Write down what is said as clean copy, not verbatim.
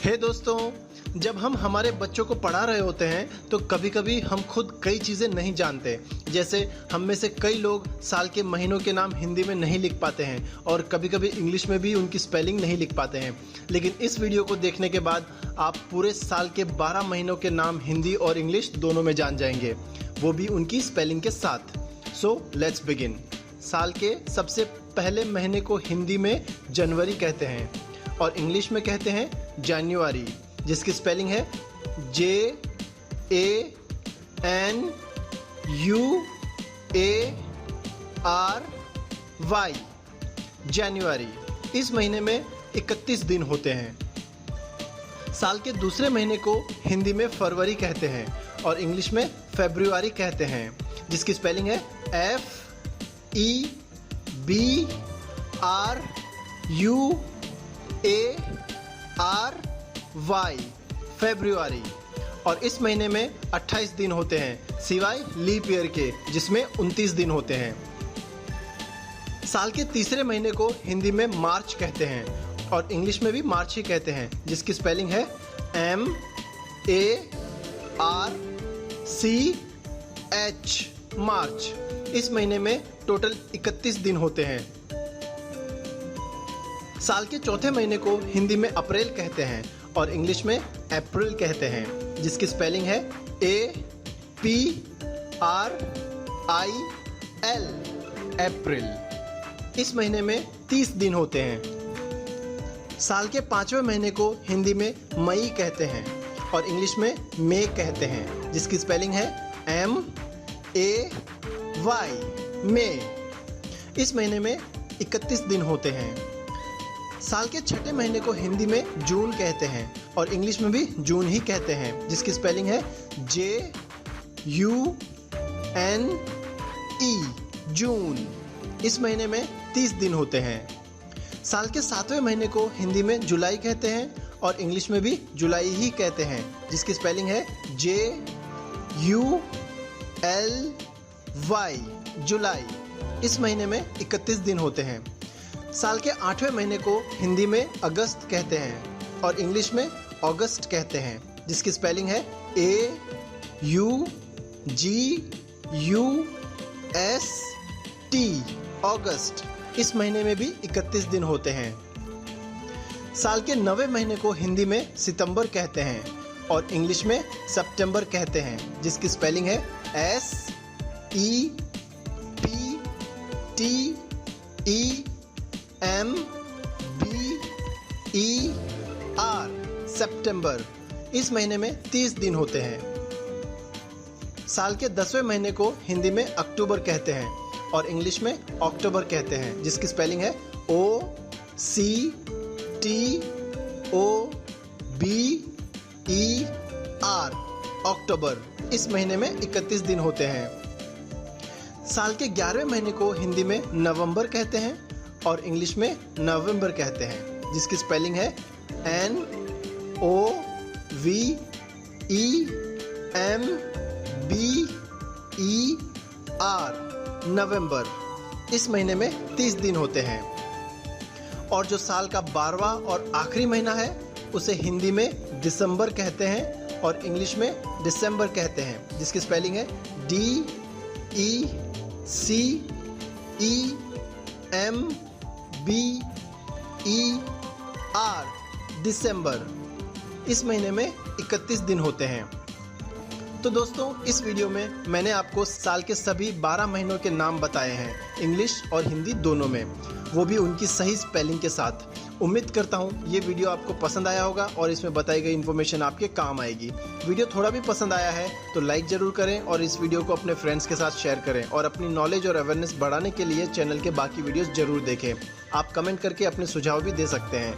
हे दोस्तों, जब हम हमारे बच्चों को पढ़ा रहे होते हैं तो कभी कभी हम खुद कई चीज़ें नहीं जानते। जैसे हम में से कई लोग साल के महीनों के नाम हिंदी में नहीं लिख पाते हैं और कभी कभी इंग्लिश में भी उनकी स्पेलिंग नहीं लिख पाते हैं। लेकिन इस वीडियो को देखने के बाद आप पूरे साल के 12 महीनों के नाम हिंदी और इंग्लिश दोनों में जान जाएंगे, वो भी उनकी स्पेलिंग के साथ। So let's begin. साल के सबसे पहले महीने को हिंदी में जनवरी कहते हैं और इंग्लिश में कहते हैं जनवरी, जिसकी स्पेलिंग है JANUARY, जनवरी। इस महीने में 31 दिन होते हैं। साल के दूसरे महीने को हिंदी में फरवरी कहते हैं और इंग्लिश में फरवरी कहते हैं, जिसकी स्पेलिंग है FEBRUARY, फरवरी। और इस महीने में 28 दिन होते हैं सिवाय लीप ईयर के, जिसमें 29 दिन होते हैं। साल के तीसरे महीने को हिंदी में मार्च कहते हैं और इंग्लिश में भी मार्च ही कहते हैं, जिसकी स्पेलिंग है MARCH, मार्च। इस महीने में टोटल 31 दिन होते हैं। साल के चौथे महीने को हिंदी में अप्रैल कहते हैं और इंग्लिश में अप्रैल कहते हैं, जिसकी स्पेलिंग है APRIL, अप्रैल। इस महीने में 30 दिन होते हैं। साल के पांचवें महीने को हिंदी में मई कहते हैं और इंग्लिश में मई कहते हैं, जिसकी स्पेलिंग है MAY, मई। इस महीने में 31 दिन होते हैं। साल के छठे महीने को हिंदी में जून कहते हैं और इंग्लिश में भी जून ही कहते हैं, जिसकी स्पेलिंग है JUNE, जून। इस महीने में 30 दिन होते हैं। साल के सातवें महीने को हिंदी में जुलाई कहते हैं और इंग्लिश में भी जुलाई ही कहते हैं, जिसकी स्पेलिंग है JULY, जुलाई। इस महीने में 31 दिन होते हैं। साल के आठवें महीने को हिंदी में अगस्त कहते हैं और इंग्लिश में अगस्त कहते हैं, जिसकी स्पेलिंग है AUGUST, अगस्त। इस महीने में भी 31 दिन होते हैं। साल के 9वें महीने को हिंदी में सितंबर कहते हैं और इंग्लिश में सितंबर कहते हैं, जिसकी स्पेलिंग है SEPTEMBER, सितंबर। इस महीने में 30 दिन होते हैं। साल के 10वें महीने को हिंदी में अक्टूबर कहते हैं और इंग्लिश में अक्टूबर कहते हैं, जिसकी स्पेलिंग है OCTOBER, अक्टूबर। इस महीने में 31 दिन होते हैं। साल के 11वें महीने को हिंदी में नवंबर कहते हैं और इंग्लिश में नवंबर कहते हैं, जिसकी स्पेलिंग है NOVEMBER, नवंबर। इस महीने में 30 दिन होते हैं। और जो साल का 12वां और आखिरी महीना है उसे हिंदी में दिसंबर कहते हैं और इंग्लिश में दिसंबर कहते हैं, जिसकी स्पेलिंग है DECEMBER, दिसंबर। इस महीने में 31 दिन होते हैं। तो दोस्तों, इस वीडियो में मैंने आपको साल के सभी 12 महीनों के नाम बताए हैं, इंग्लिश और हिंदी दोनों में, वो भी उनकी सही स्पेलिंग के साथ। उम्मीद करता हूँ ये वीडियो आपको पसंद आया होगा और इसमें बताई गई इन्फॉर्मेशन आपके काम आएगी। वीडियो थोड़ा भी पसंद आया है तो लाइक ज़रूर करें और इस वीडियो को अपने फ्रेंड्स के साथ शेयर करें और अपनी नॉलेज और अवेयरनेस बढ़ाने के लिए चैनल के बाकी वीडियोस जरूर देखें। आप कमेंट करके अपने सुझाव भी दे सकते हैं।